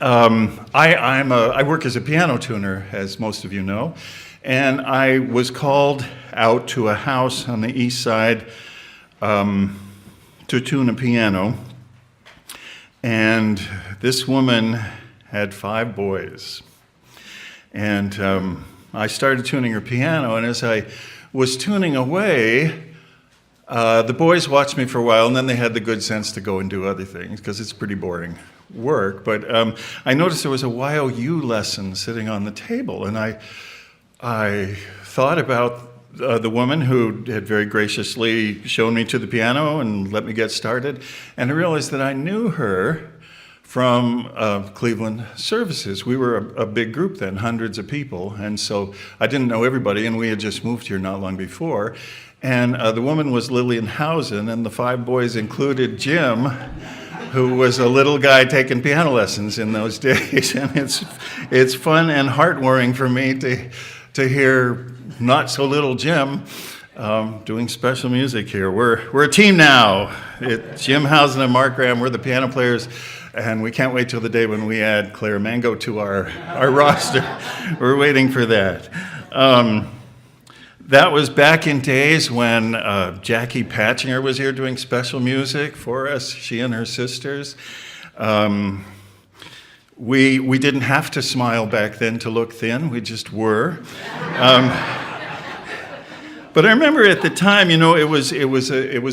I work as a piano tuner, as most of you know, and I was called out to a house on the east side to tune a piano, and this woman had 5 boys. And I started tuning her piano, and as I was tuning away, the boys watched me for a while, and then they had the good sense to go and do other things, because it's pretty boring work. But I noticed there was a YOU lesson sitting on the table, and I thought about the woman who had very graciously shown me to the piano and let me get started, and I realized that I knew her from Cleveland services. We were a big group then, hundreds of people, and so I didn't know everybody, and we had just moved here not long before. And the woman was Lillian Housen, and the 5 boys included Jim, who was a little guy taking piano lessons in those days. And it's fun and heartwarming for me to hear not so little Jim doing special music here. We're a team now. Jim Housen and Mark Graham, we're the piano players, and we can't wait till the day when we add Claire Mango to our roster. We're waiting for that. That was back in days when Jackie Patchinger was here doing special music for us, she and her sisters. We didn't have to smile back then to look thin, we just were. But I remember at the time, it was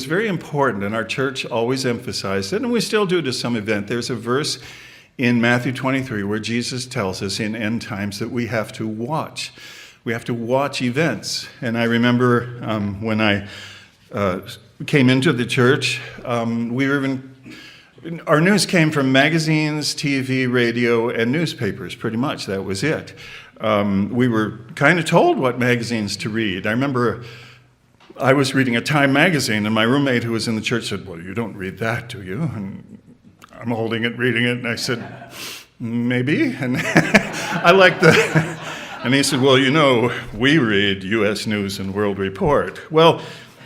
very important, and our church always emphasized it, and we still do to some extent. There's a verse in Matthew 23 where Jesus tells us in end times that we have to watch. We have to watch events. And I remember when I came into the church, our news came from magazines, TV, radio, and newspapers, pretty much. That was it. We were kind of told what magazines to read. I remember I was reading a Time magazine, and my roommate who was in the church said, "Well, you don't read that, do you?" And I'm holding it, reading it, and I said, "Maybe." And I like the... And he said, "Well, we read U.S. News and World Report." Well,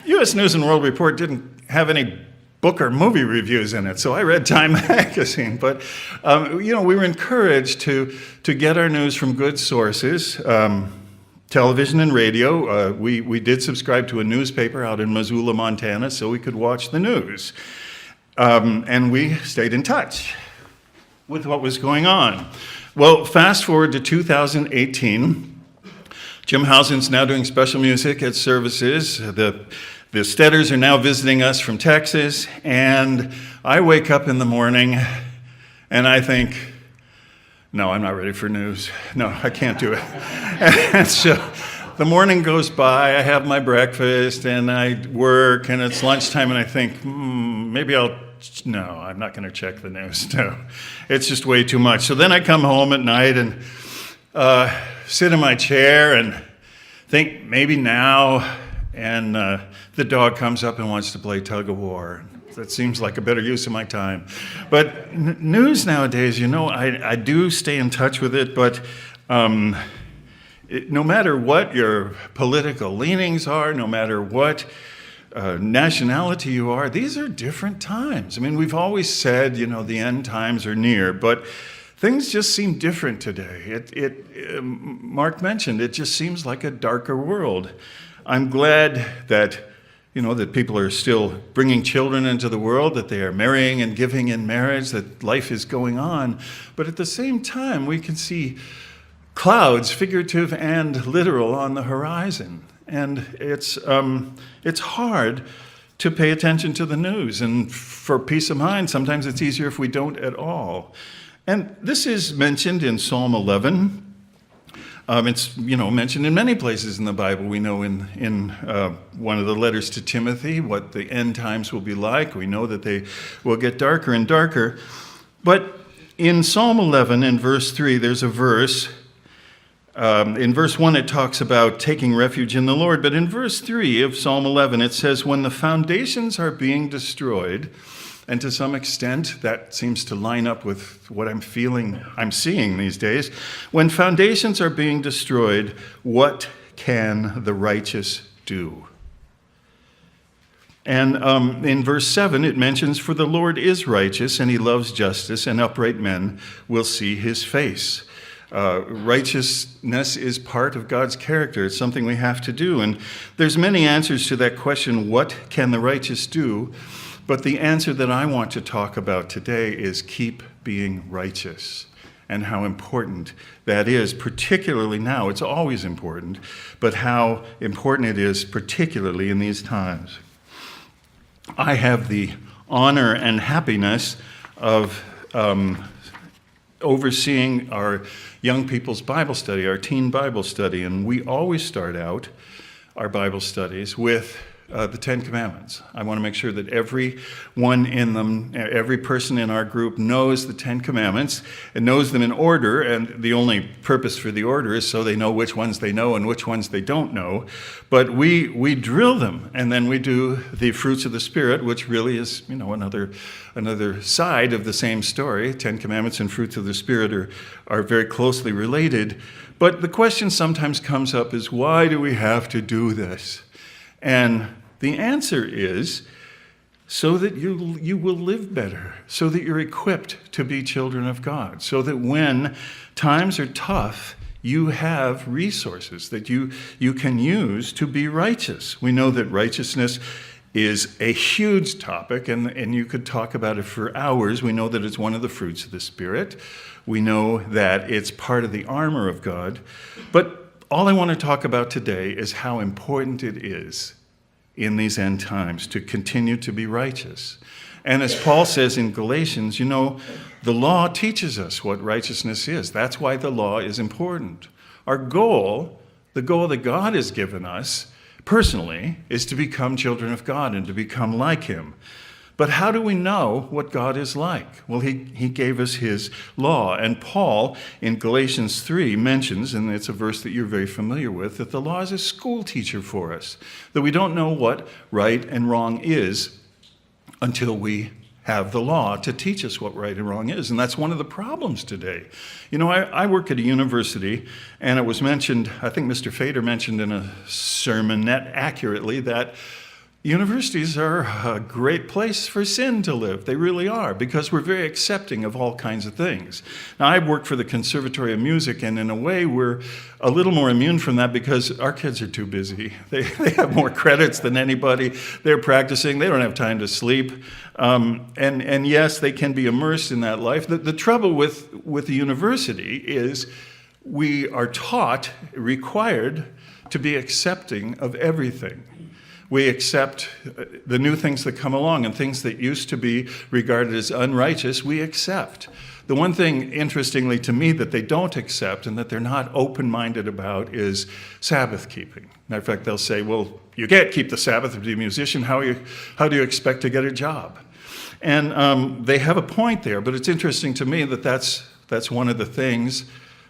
U.S. News and World Report didn't have any book or movie reviews in it, so I read Time magazine. But, we were encouraged to get our news from good sources, television and radio. We did subscribe to a newspaper out in Missoula, Montana, so we could watch the news. And we stayed in touch with what was going on. Well, fast forward to 2018. Jim Housen's now doing special music at services. The Steaders are now visiting us from Texas, and I wake up in the morning and I think, no, I'm not ready for news. No, I can't do it. And so the morning goes by, I have my breakfast, and I work, and it's lunchtime, and I think, maybe no, I'm not going to check the news. No, it's just way too much. So then I come home at night and sit in my chair and think maybe now, and the dog comes up and wants to play tug of war. That seems like a better use of my time. But news nowadays, I do stay in touch with it, but no matter what your political leanings are, no matter what nationality you are, these are different times. I mean, we've always said, the end times are near, but things just seem different today. Mark mentioned, it just seems like a darker world. I'm glad that, that people are still bringing children into the world, that they are marrying and giving in marriage, that life is going on. But at the same time, we can see clouds, figurative and literal, on the horizon. And it's hard to pay attention to the news. And for peace of mind, sometimes it's easier if we don't at all. And this is mentioned in Psalm 11. It's mentioned in many places in the Bible. We know in one of the letters to Timothy what the end times will be like. We know that they will get darker and darker. But in Psalm 11, in verse 3, there's a verse. In verse 1, it talks about taking refuge in the Lord. But in verse 3 of Psalm 11, it says, when the foundations are being destroyed, and to some extent that seems to line up with what I'm seeing these days. When foundations are being destroyed, what can the righteous do? And in verse 7, it mentions, "For the Lord is righteous, and he loves justice, and upright men will see his face." Righteousness is part of God's character. It's something we have to do. And there's many answers to that question, what can the righteous do? But the answer that I want to talk about today is keep being righteous, and how important that is, particularly now. It's always important, but how important it is, particularly in these times. I have the honor and happiness of overseeing our young people's Bible study, our teen Bible study, and we always start out our Bible studies with the Ten Commandments. I want to make sure that everyone in them, every person in our group knows the Ten Commandments and knows them in order, and the only purpose for the order is so they know which ones they know and which ones they don't know. But we drill them, and then we do the fruits of the Spirit, which really is, another side of the same story. Ten Commandments and fruits of the Spirit are very closely related. But the question sometimes comes up is, why do we have to do this? And the answer is so that you will live better, so that you're equipped to be children of God, so that when times are tough, you have resources that you can use to be righteous. We know that righteousness is a huge topic, and you could talk about it for hours. We know that it's one of the fruits of the Spirit. We know that it's part of the armor of God. But all I want to talk about today is how important it is in these end times to continue to be righteous. And as Paul says in Galatians, the law teaches us what righteousness is. That's why the law is important. Our goal, the goal that God has given us personally, is to become children of God and to become like him. But how do we know what God is like? Well, he gave us his law. And Paul, in Galatians 3, mentions, and it's a verse that you're very familiar with, that the law is a school teacher for us, that we don't know what right and wrong is until we have the law to teach us what right and wrong is. And that's one of the problems today. I work at a university, and it was mentioned, I think Mr. Fader mentioned in a sermonette accurately, that universities are a great place for sin to live. They really are, because we're very accepting of all kinds of things. Now, I work for the Conservatory of Music, and in a way, we're a little more immune from that because our kids are too busy. They have more credits than anybody. They're practicing. They don't have time to sleep. And yes, they can be immersed in that life. The trouble with the university is we are required to be accepting of everything. We accept the new things that come along, and things that used to be regarded as unrighteous, we accept. The one thing, interestingly to me, that they don't accept and that they're not open-minded about is Sabbath keeping. Matter of fact, they'll say, well, you can't keep the Sabbath to be a musician. How do you expect to get a job? And they have a point there, but it's interesting to me that that's one of the things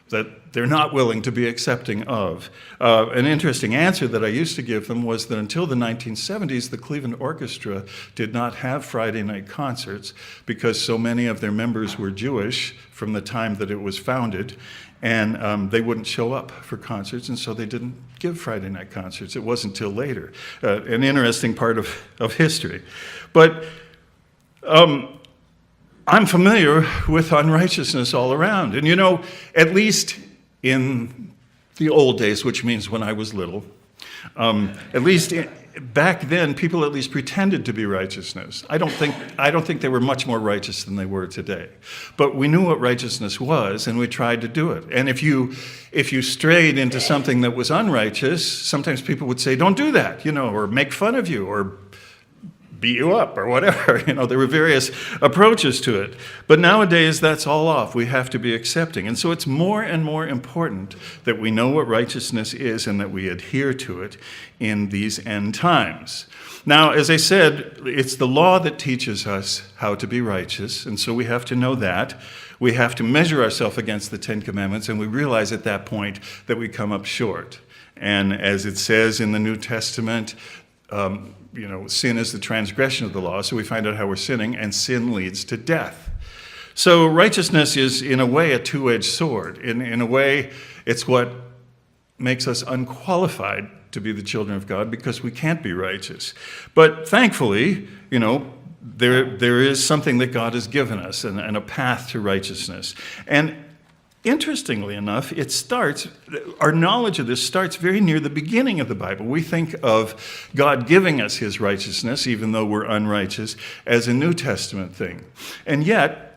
that they're not willing to be accepting of. An interesting answer that I used to give them was that until the 1970s, the Cleveland Orchestra did not have Friday night concerts because so many of their members were Jewish from the time that it was founded, and they wouldn't show up for concerts, and so they didn't give Friday night concerts. It wasn't until later. An interesting part of history. But I'm familiar with unrighteousness all around. And at least in the old days, which means when I was little, at least back then, people at least pretended to be righteousness. I don't think they were much more righteous than they were today. But we knew what righteousness was, and we tried to do it. And if you strayed into something that was unrighteous, sometimes people would say, don't do that, or make fun of you, or beat you up or whatever. There were various approaches to it. But nowadays, that's all off. We have to be accepting. And so it's more and more important that we know what righteousness is and that we adhere to it in these end times. Now, as I said, it's the law that teaches us how to be righteous, and so we have to know that. We have to measure ourselves against the Ten Commandments, and we realize at that point that we come up short. And as it says in the New Testament, sin is the transgression of the law, so we find out how we're sinning, and sin leads to death. So righteousness is, in a way, a two-edged sword. In a way, it's what makes us unqualified to be the children of God because we can't be righteous. But thankfully, there is something that God has given us and a path to righteousness. And interestingly enough, our knowledge of this starts very near the beginning of the Bible. We think of God giving us his righteousness, even though we're unrighteous, as a New Testament thing. And yet,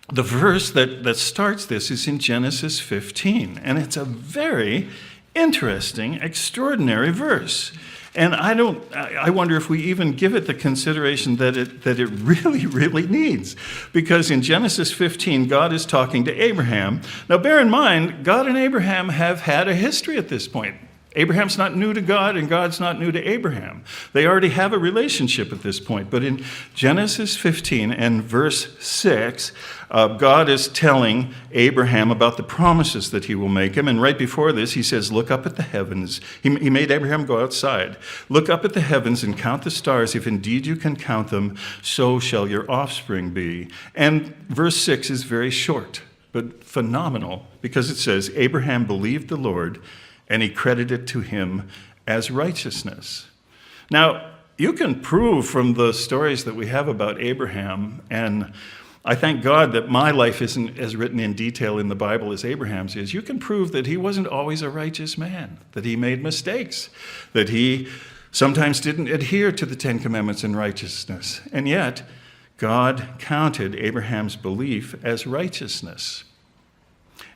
the verse that starts this is in Genesis 15, and it's a very interesting, extraordinary verse. And I wonder if we even give it the consideration that it really, really needs. Because in Genesis 15, God is talking to Abraham. Now, bear in mind, God and Abraham have had a history at this point. Abraham's not new to God, and God's not new to Abraham. They already have a relationship at this point. But in Genesis 15 and verse 6, God is telling Abraham about the promises that he will make him. And right before this, he says, look up at the heavens. He made Abraham go outside. Look up at the heavens and count the stars. If indeed you can count them, so shall your offspring be. And verse 6 is very short, but phenomenal, because it says, Abraham believed the Lord, and he credited it to him as righteousness. Now, you can prove from the stories that we have about Abraham, and I thank God that my life isn't as written in detail in the Bible as Abraham's is. You can prove that he wasn't always a righteous man, that he made mistakes, that he sometimes didn't adhere to the Ten Commandments in righteousness. And yet, God counted Abraham's belief as righteousness.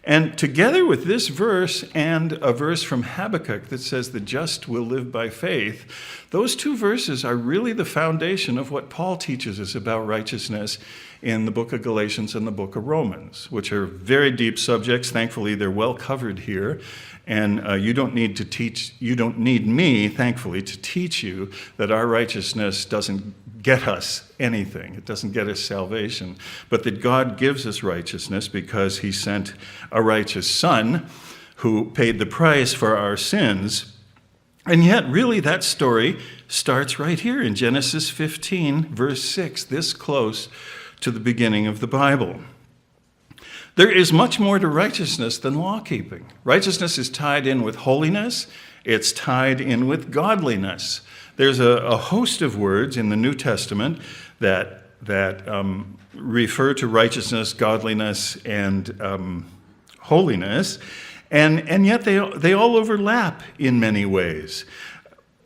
And together with this verse and a verse from Habakkuk that says the just will live by faith, those two verses are really the foundation of what Paul teaches us about righteousness in the book of Galatians and the book of Romans, which are very deep subjects. Thankfully, they're well covered here. And you don't need me, thankfully, to teach you that our righteousness doesn't get us anything. It doesn't get us salvation. But that God gives us righteousness because he sent a righteous son who paid the price for our sins. And yet, really, that story starts right here in Genesis 15, verse 6, this close to the beginning of the Bible. There is much more to righteousness than law-keeping. Righteousness is tied in with holiness. It's tied in with godliness. There's a host of words in the New Testament that refer to righteousness, godliness, and holiness, and yet they all overlap in many ways.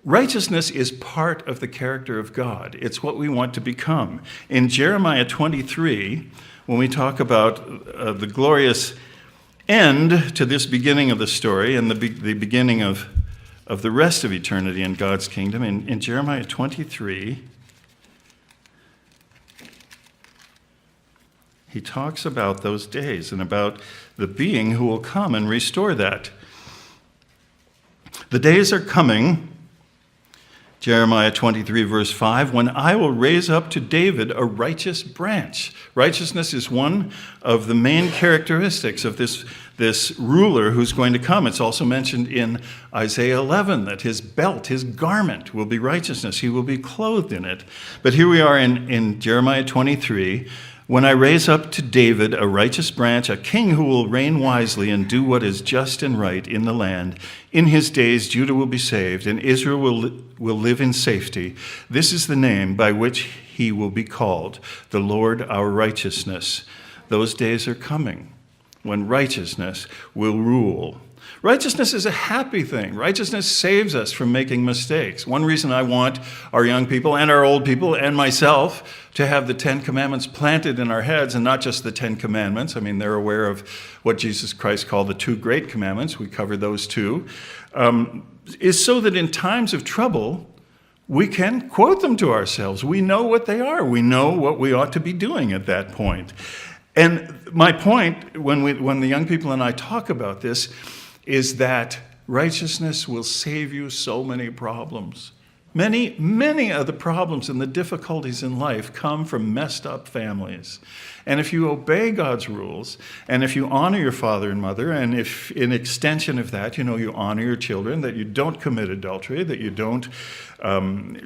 Righteousness is part of the character of God. It's what we want to become. In Jeremiah 23, when we talk about the glorious end to this beginning of the story and the beginning of the rest of eternity in God's kingdom, in Jeremiah 23, he talks about those days and about the being who will come and restore that. The days are coming, Jeremiah 23, verse 5, when I will raise up to David a righteous branch. Righteousness is one of the main characteristics of this ruler who's going to come. It's also mentioned in Isaiah 11 that his belt, his garment, will be righteousness. He will be clothed in it. But here we are in Jeremiah 23. When I raise up to David a righteous branch, a king who will reign wisely and do what is just and right in the land, in his days Judah will be saved, and Israel will live in safety. This is the name by which he will be called, the Lord our righteousness. Those days are coming when righteousness will rule. Righteousness is a happy thing. Righteousness saves us from making mistakes. One reason I want our young people and our old people and myself to have the Ten Commandments planted in our heads, and not just the Ten Commandments. I mean, they're aware of what Jesus Christ called the two great commandments. We cover those two. Is so that in times of trouble, we can quote them to ourselves. We know what they are. We know what we ought to be doing at that point. And my point, when the young people and I talk about this, is that righteousness will save you so many problems. Many, many of the problems and the difficulties in life come from messed up families. And if you obey God's rules, and if you honor your father and mother, and if in extension of that, you honor your children, that you don't commit adultery, that you don't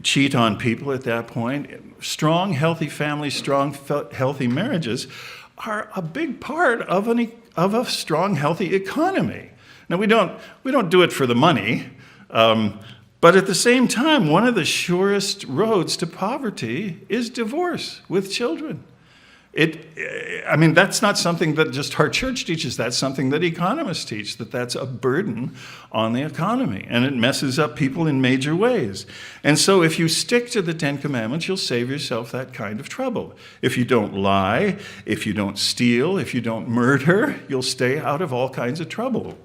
cheat on people at that point, strong, healthy families, strong, healthy marriages are a big part of a strong, healthy economy. Now, we don't do it for the money. But at the same time, one of the surest roads to poverty is divorce with children. That's not something that just our church teaches. That's something that economists teach, that's a burden on the economy, and it messes up people in major ways. And so if you stick to the Ten Commandments, you'll save yourself that kind of trouble. If you don't lie, if you don't steal, if you don't murder, you'll stay out of all kinds of trouble.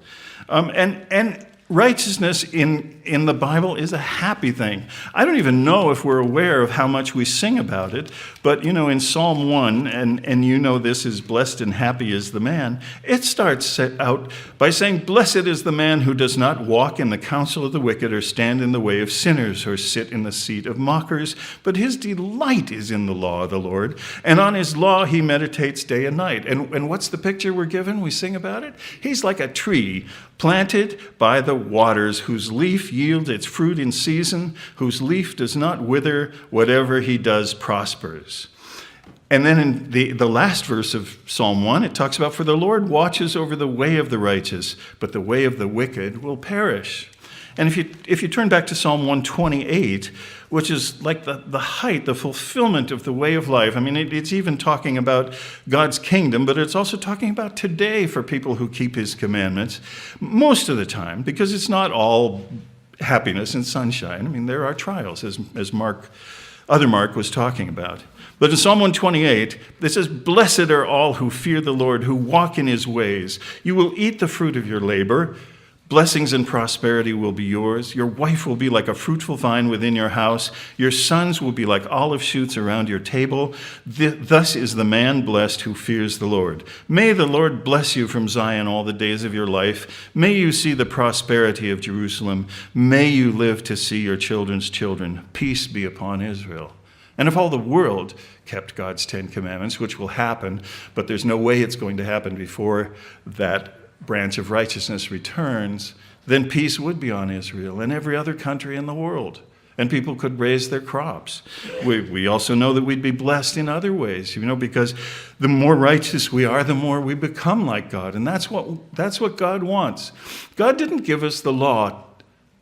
And righteousness in the Bible is a happy thing. I don't even know if we're aware of how much we sing about it, but in Psalm 1, and this is blessed and happy is the man, it starts out by saying, blessed is the man who does not walk in the counsel of the wicked or stand in the way of sinners or sit in the seat of mockers, but his delight is in the law of the Lord, and on his law he meditates day and night. And what's the picture we're given? We sing about it. He's like a tree planted by the waters, whose leaf yields its fruit in season, whose leaf does not wither, whatever he does prospers. And then in the last verse of Psalm 1, it talks about, for the Lord watches over the way of the righteous, but the way of the wicked will perish. And if you turn back to Psalm 128, which is like the height, the fulfillment of the way of life. It's even talking about God's kingdom, but it's also talking about today for people who keep his commandments most of the time, because it's not all happiness and sunshine. There are trials, as Mark was talking about. But in Psalm 128, it says, blessed are all who fear the Lord, who walk in his ways. You will eat the fruit of your labor. Blessings and prosperity will be yours. Your wife will be like a fruitful vine within your house. Your sons will be like olive shoots around your table. Thus is the man blessed who fears the Lord. May the Lord bless you from Zion all the days of your life. May you see the prosperity of Jerusalem. May you live to see your children's children. Peace be upon Israel. And if all the world kept God's 10 Commandments, which will happen, but there's no way it's going to happen before that branch of righteousness returns, then peace would be on Israel and every other country in the world, and people could raise their crops. We also know that we'd be blessed in other ways, because the more righteous we are, the more we become like God, and that's what God wants. God didn't give us the law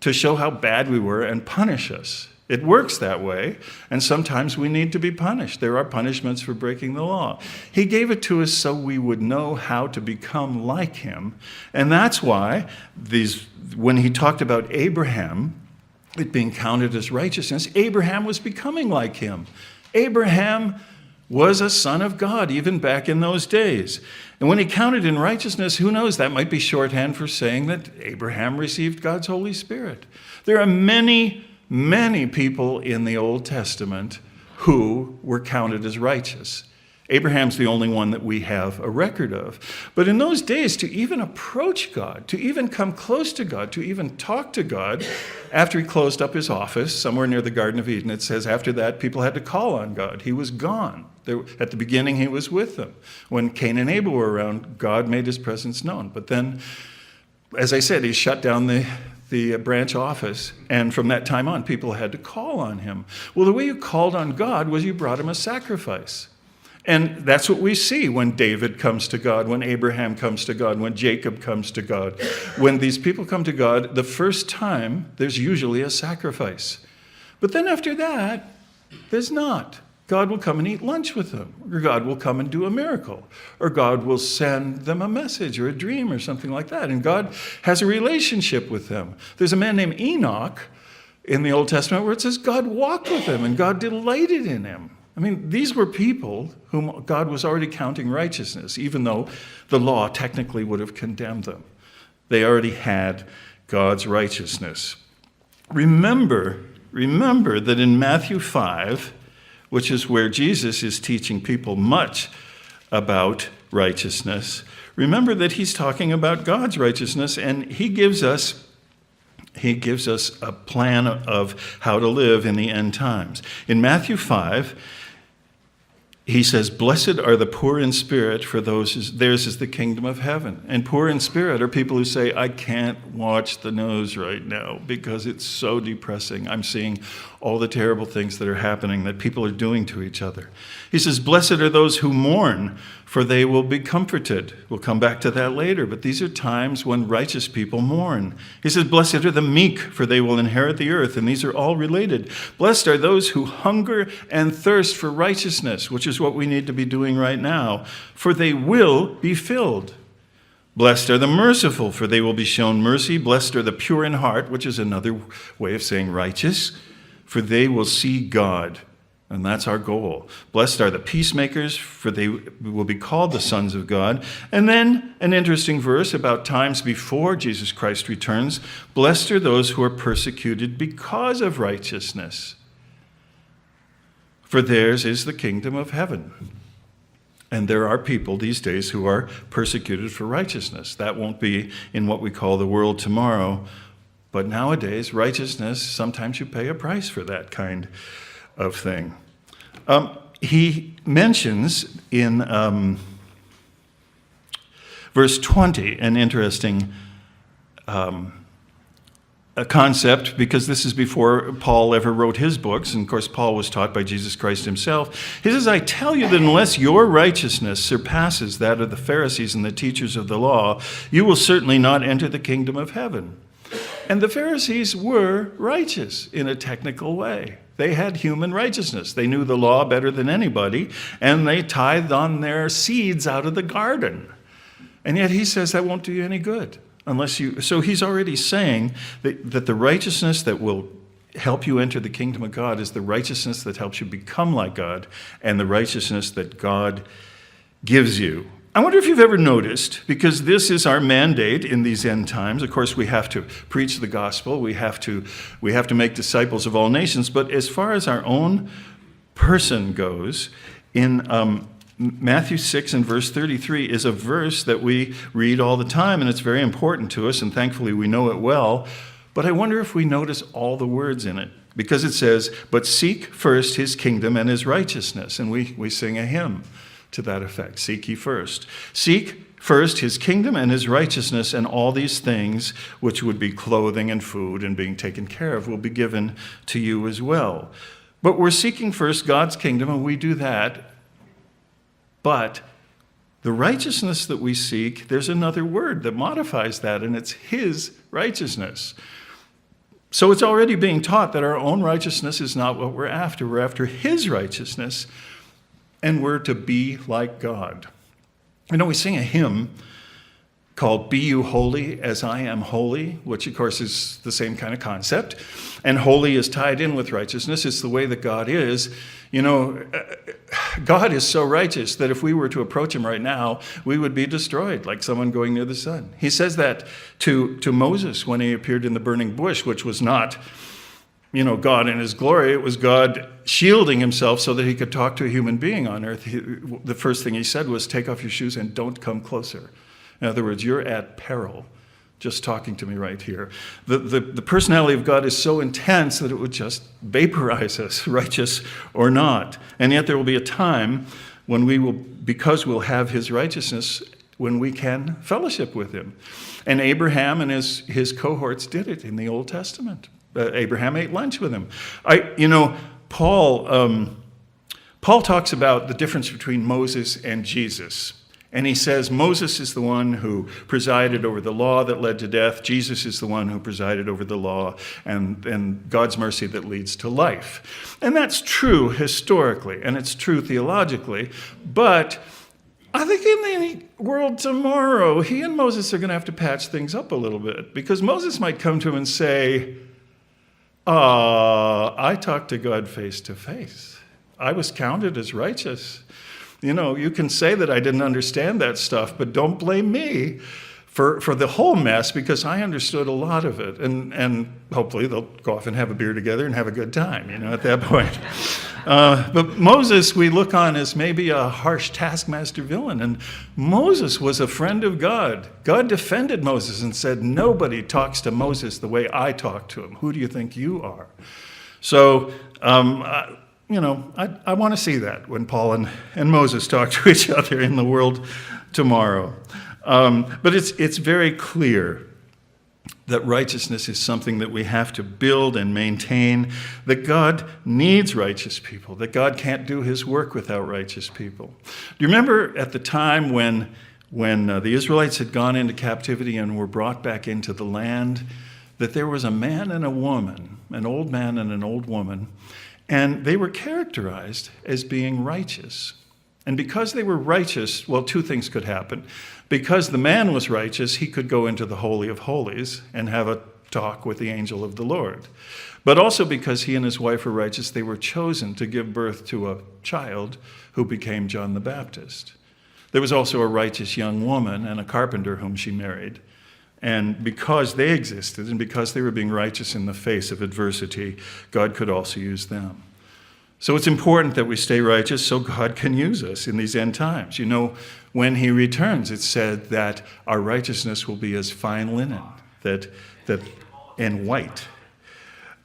to show how bad we were and punish us. It works that way, and sometimes we need to be punished. There are punishments for breaking the law. He gave it to us so we would know how to become like him, and that's why when he talked about Abraham, it being counted as righteousness, Abraham was becoming like him. Abraham was a son of God, even back in those days. And when he counted in righteousness, who knows, that might be shorthand for saying that Abraham received God's Holy Spirit. There are many people in the Old Testament who were counted as righteous. Abraham's the only one that we have a record of. But in those days, to even approach God, to even come close to God, to even talk to God, after he closed up his office somewhere near the Garden of Eden, it says after that people had to call on God. He was gone. At the beginning, he was with them. When Cain and Abel were around, God made his presence known. But then, as I said, he shut down the branch office, and from that time on, people had to call on him. Well, the way you called on God was you brought him a sacrifice. And that's what we see when David comes to God, when Abraham comes to God, when Jacob comes to God. When these people come to God, the first time, there's usually a sacrifice. But then after that, there's not. God will come and eat lunch with them, or God will come and do a miracle, or God will send them a message or a dream or something like that. And God has a relationship with them. There's a man named Enoch in the Old Testament where it says God walked with him and God delighted in him. These were people whom God was already counting righteousness, even though the law technically would have condemned them. They already had God's righteousness. Remember that in Matthew 5, which is where Jesus is teaching people much about righteousness, remember that he's talking about God's righteousness, and he gives us a plan of how to live in the end times. In Matthew 5, he says, blessed are the poor in spirit, for theirs is the kingdom of heaven. And poor in spirit are people who say, I can't watch the news right now because it's so depressing. I'm seeing all the terrible things that are happening, that people are doing to each other. He says, blessed are those who mourn, for they will be comforted. We'll come back to that later, but these are times when righteous people mourn. He says, blessed are the meek, for they will inherit the earth. And these are all related. Blessed are those who hunger and thirst for righteousness, which is what we need to be doing right now, for they will be filled. Blessed are the merciful, for they will be shown mercy. Blessed are the pure in heart, which is another way of saying righteous, for they will see God. And that's our goal. Blessed are the peacemakers, for they will be called the sons of God. And then an interesting verse about times before Jesus Christ returns. Blessed are those who are persecuted because of righteousness, for theirs is the kingdom of heaven. And there are people these days who are persecuted for righteousness. That won't be in what we call the world tomorrow. But nowadays, righteousness, sometimes you pay a price for that kind of thing. He mentions in verse 20 an interesting a concept, because this is before Paul ever wrote his books, and of course Paul was taught by Jesus Christ himself. He says, I tell you that unless your righteousness surpasses that of the Pharisees and the teachers of the law, you will certainly not enter the kingdom of heaven. And the Pharisees were righteous in a technical way. They had human righteousness. They knew the law better than anybody, and they tithed on their seeds out of the garden. And yet he says that won't do you any good. So he's already saying that the righteousness that will help you enter the kingdom of God is the righteousness that helps you become like God, and the righteousness that God gives you. I wonder if you've ever noticed, because this is our mandate in these end times. Of course, we have to preach the gospel. We have to make disciples of all nations. But as far as our own person goes, in Matthew 6 and verse 33 is a verse that we read all the time, and it's very important to us, and thankfully we know it well. But I wonder if we notice all the words in it, because it says, but seek first his kingdom and his righteousness. And we sing a hymn to that effect, seek ye first. Seek first his kingdom and his righteousness, and all these things, which would be clothing and food and being taken care of, will be given to you as well. But we're seeking first God's kingdom, and we do that. But the righteousness that we seek, there's another word that modifies that, and it's his righteousness. So it's already being taught that our own righteousness is not what we're after. We're after his righteousness, and we're to be like God. You know, we sing a hymn called Be You Holy as I Am Holy, which of course is the same kind of concept. And holy is tied in with righteousness. It's the way that God is. You know, God is so righteous that if we were to approach him right now, we would be destroyed like someone going near the sun. He says that to Moses when he appeared in the burning bush, which was not, you know, God in his glory. It was God shielding himself so that he could talk to a human being on earth. The first thing he said was, take off your shoes and don't come closer. In other words, you're at peril just talking to me right here. The personality of God is so intense that it would just vaporize us, righteous or not. And yet there will be a time when we will, because we'll have his righteousness, when we can fellowship with him. And Abraham and his cohorts did it in the Old Testament. Abraham ate lunch with him. Paul talks about the difference between Moses and Jesus. And he says Moses is the one who presided over the law that led to death. Jesus is the one who presided over the law and God's mercy that leads to life. And that's true historically, and it's true theologically. But I think in the world tomorrow, he and Moses are going to have to patch things up a little bit, because Moses might come to him and say, I talked to God face to face. I was counted as righteous. You know, you can say that I didn't understand that stuff, but don't blame me for the whole mess, because I understood a lot of it. And hopefully they'll go off and have a beer together and have a good time, you know, at that point. But Moses, we look on as maybe a harsh taskmaster villain. And Moses was a friend of God. God defended Moses and said, nobody talks to Moses the way I talk to him. Who do you think you are? So, I want to see that when Paul and Moses talk to each other in the world tomorrow. But it's very clear that righteousness is something that we have to build and maintain, that God needs righteous people, that God can't do his work without righteous people. Do you remember at the time when the Israelites had gone into captivity and were brought back into the land, that there was a man and a woman, an old man and an old woman, and they were characterized as being righteous. And because they were righteous, well, two things could happen. Because the man was righteous, he could go into the Holy of Holies and have a talk with the angel of the Lord. But also because he and his wife were righteous, they were chosen to give birth to a child who became John the Baptist. There was also a righteous young woman and a carpenter whom she married. And because they existed and because they were being righteous in the face of adversity, God could also use them. So it's important that we stay righteous so God can use us in these end times. When he returns, it's said that our righteousness will be as fine linen and white.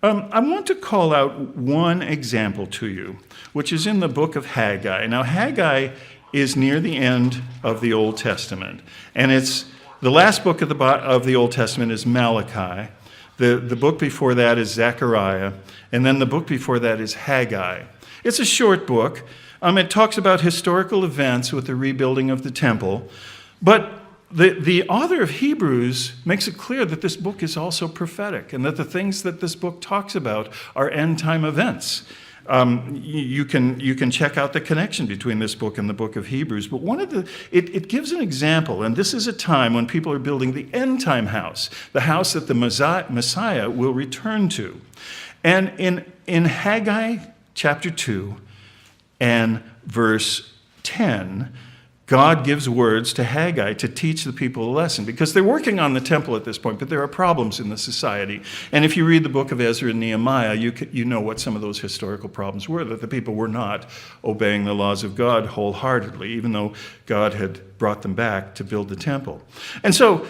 I want to call out one example to you, which is in the book of Haggai. Now, Haggai is near the end of the Old Testament, and it's the last book of the Old Testament is Malachi. The book before that is Zechariah, and then the book before that is Haggai. It's a short book. It talks about historical events with the rebuilding of the temple, but the author of Hebrews makes it clear that this book is also prophetic, and that the things that this book talks about are end-time events. You can check out the connection between this book and the book of Hebrews. But it gives an example, and this is a time when people are building the end-time house, the house that the Messiah will return to. And in Haggai chapter 2 and verse 10, God gives words to Haggai to teach the people a lesson, because they're working on the temple at this point, but there are problems in the society. And if you read the book of Ezra and Nehemiah, you know what some of those historical problems were, that the people were not obeying the laws of God wholeheartedly, even though God had brought them back to build the temple. And so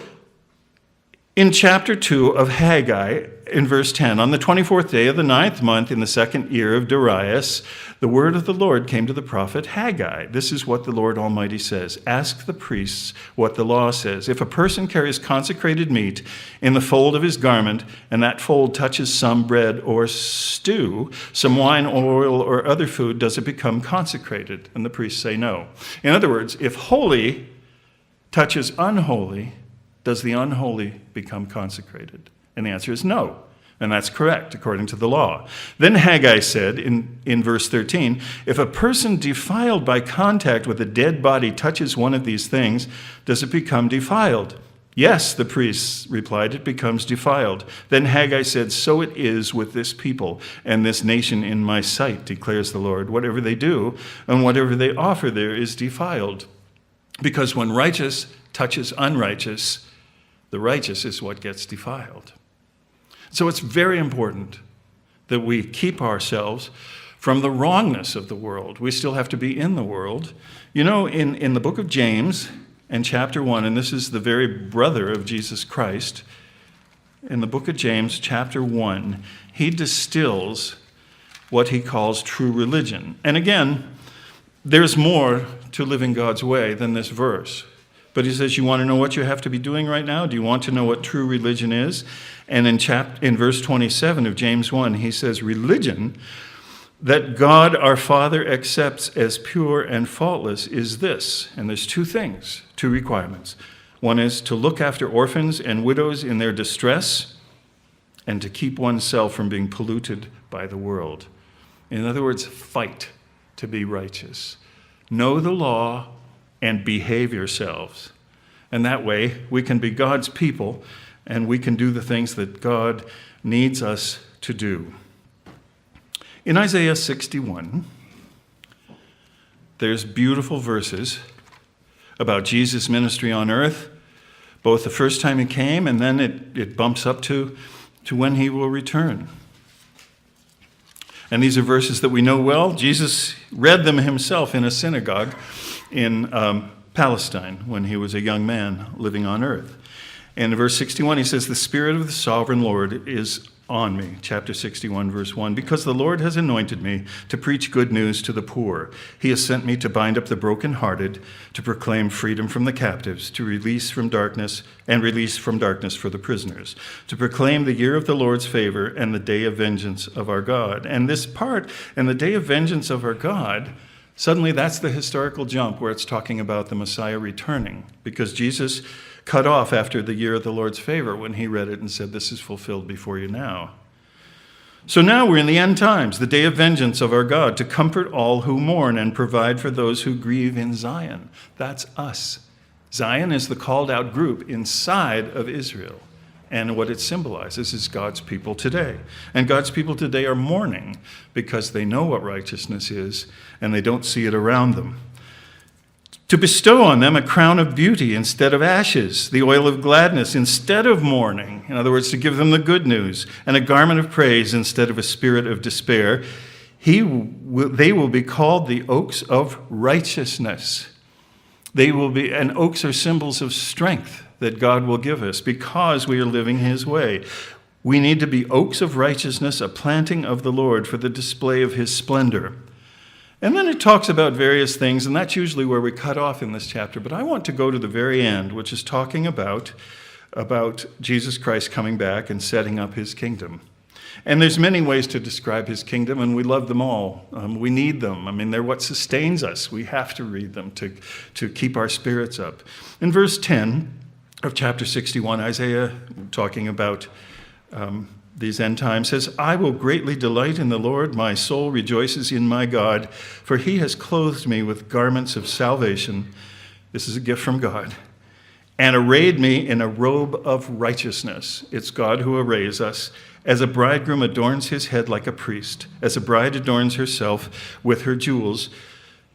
in chapter 2 of Haggai, in verse 10, on the 24th day of the 9th month in the 2nd year of Darius, the word of the Lord came to the prophet Haggai. This is what the Lord Almighty says. Ask the priests what the law says. If a person carries consecrated meat in the fold of his garment, and that fold touches some bread or stew, some wine, oil, or other food, does it become consecrated? And the priests say no. In other words, if holy touches unholy, does the unholy become consecrated? And the answer is no. And that's correct, according to the law. Then Haggai said in verse 13, if a person defiled by contact with a dead body touches one of these things, does it become defiled? Yes, the priests replied, it becomes defiled. Then Haggai said, so it is with this people and this nation in my sight, declares the Lord. Whatever they do and whatever they offer there is defiled. Because when righteous touches unrighteous, the righteous is what gets defiled. So it's very important that we keep ourselves from the wrongness of the world. We still have to be in the world. In the book of James and chapter 1, and this is the very brother of Jesus Christ, in the book of James chapter 1, he distills what he calls true religion. And again, there's more to living God's way than this verse. But he says, you want to know what you have to be doing right now? Do you want to know what true religion is? And in verse 27 of James 1, he says, religion that God our Father accepts as pure and faultless is this. And there's two requirements. One is to look after orphans and widows in their distress, and to keep oneself from being polluted by the world. In other words, fight to be righteous. Know the law and behave yourselves. And that way, we can be God's people, and we can do the things that God needs us to do. In Isaiah 61, there's beautiful verses about Jesus' ministry on earth, both the first time he came, and then it bumps up to when he will return. And these are verses that we know well. Jesus read them himself in a synagogue in Palestine when he was a young man living on earth. And in verse 61, he says, the Spirit of the sovereign Lord is on me, chapter 61, verse 1, because the Lord has anointed me to preach good news to the poor. He has sent me to bind up the brokenhearted, to proclaim freedom from the captives, to release from darkness for the prisoners, to proclaim the year of the Lord's favor and the day of vengeance of our God. And this part, and the day of vengeance of our God, suddenly that's the historical jump where it's talking about the Messiah returning, because Jesus cut off after the year of the Lord's favor when he read it and said, this is fulfilled before you now. So now we're in the end times, the day of vengeance of our God, to comfort all who mourn and provide for those who grieve in Zion. That's us. Zion is the called out group inside of Israel. And what it symbolizes is God's people today. And God's people today are mourning because they know what righteousness is and they don't see it around them. To bestow on them a crown of beauty instead of ashes, the oil of gladness instead of mourning. In other words, to give them the good news, and a garment of praise instead of a spirit of despair. They will be called the oaks of righteousness. And oaks are symbols of strength that God will give us because we are living his way. We need to be oaks of righteousness, a planting of the Lord for the display of his splendor. And then it talks about various things, and that's usually where we cut off in this chapter. But I want to go to the very end, which is talking about Jesus Christ coming back and setting up his kingdom. And there's many ways to describe his kingdom, and we love them all. We need them. I mean, they're what sustains us. We have to read them to keep our spirits up. In verse 10 of chapter 61, Isaiah, talking about these end times, says, I will greatly delight in the Lord. My soul rejoices in my God, for he has clothed me with garments of salvation. This is a gift from God. And arrayed me in a robe of righteousness. It's God who arrays us. As a bridegroom adorns his head like a priest, as a bride adorns herself with her jewels.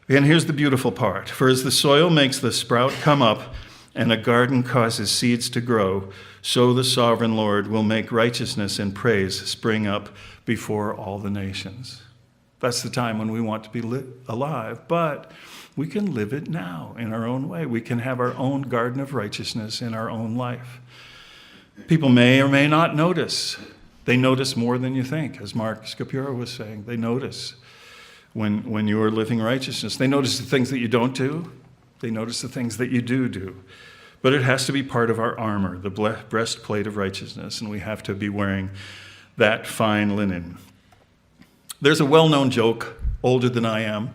And here's the beautiful part. For as the soil makes the sprout come up, and a garden causes seeds to grow, so the sovereign Lord will make righteousness and praise spring up before all the nations. That's the time when we want to be alive, but we can live it now in our own way. We can have our own garden of righteousness in our own life. People may or may not notice. They notice more than you think, as Mark Scapura was saying. They notice when you are living righteousness. They notice the things that you don't do. They notice the things that you do. But it has to be part of our armor, the breastplate of righteousness, and we have to be wearing that fine linen. There's a well-known joke, older than I am.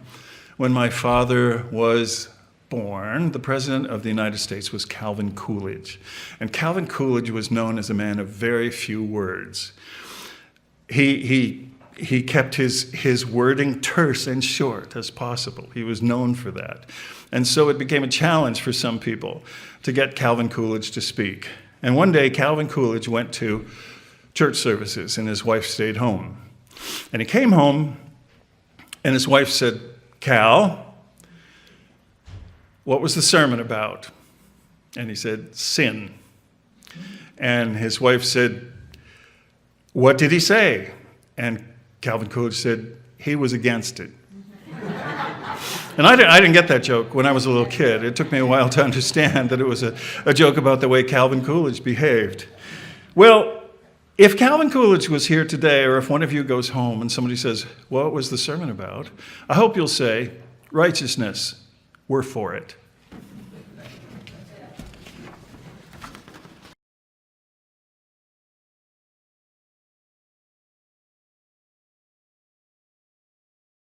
When my father was born, the president of the United States was Calvin Coolidge. And Calvin Coolidge was known as a man of very few words. He kept his wording terse and short as possible. He was known for that. And so it became a challenge for some people to get Calvin Coolidge to speak. And one day, Calvin Coolidge went to church services, and his wife stayed home. And he came home, and his wife said, Cal, what was the sermon about? And he said, sin. And his wife said, what did he say? And Calvin Coolidge said, he was against it. And I didn't get that joke when I was a little kid. It took me a while to understand that it was a joke about the way Calvin Coolidge behaved. Well, if Calvin Coolidge was here today, or if one of you goes home and somebody says, what was the sermon about? I hope you'll say, righteousness, we're for it.